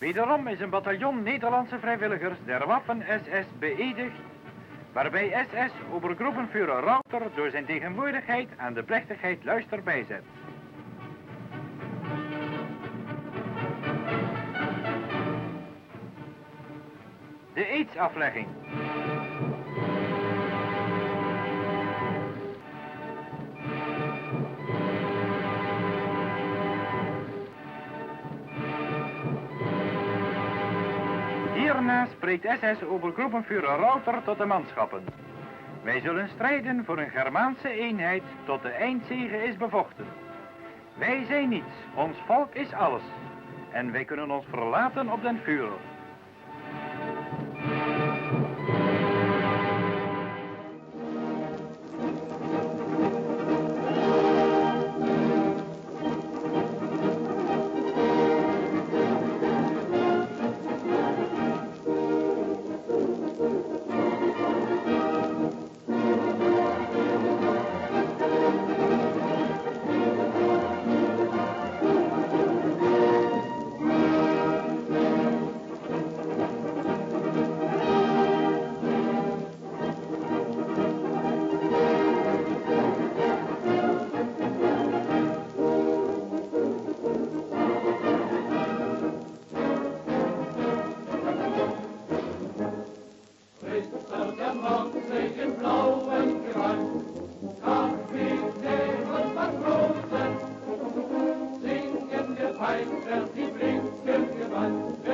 Wederom is een bataljon Nederlandse vrijwilligers der Waffen-SS beëdigd, waarbij SS Obergruppenführer Rauter door zijn tegenwoordigheid aan de plechtigheid luister bijzet. De eedsaflegging. Hierna spreekt SS Obergruppenführer Rauter tot de manschappen. Wij zullen strijden voor een Germaanse eenheid tot de eindzege is bevochten. Wij zijn niets, ons volk is alles. En wij kunnen ons verlaten op den Führer. Die blinken Gewand,